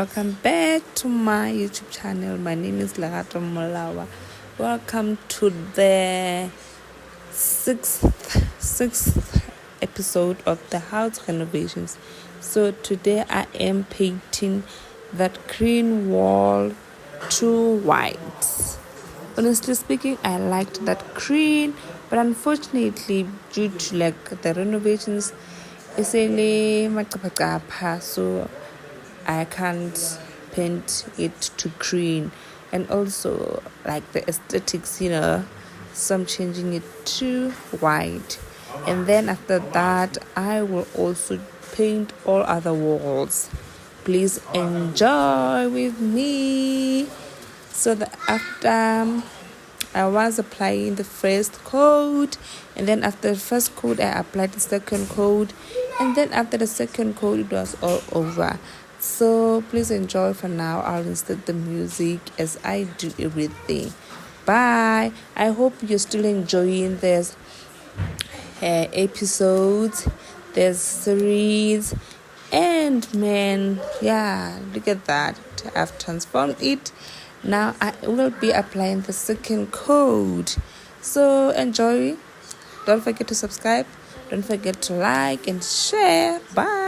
welcome back to my YouTube channel. My name is Lerato Molawa. Welcome to the sixth episode of the house renovations. So today I am painting that green wall to white. Honestly speaking, I liked that green, but unfortunately due to the renovations, so I can't paint it to green, and also the aesthetics, so I'm changing it to white. And then after that I will also paint all other walls. Please enjoy with me. So after I was applying the first coat, and then after the first coat I applied the second coat, and then after the second coat it was all over. So please enjoy. For now I'll insert the music as I do everything. Bye. I hope you're still enjoying this episodes, this series, and man, look at that, I've transformed it. Now I will be applying the second coat. So enjoy. Don't forget to subscribe. Don't forget to like and share. Bye.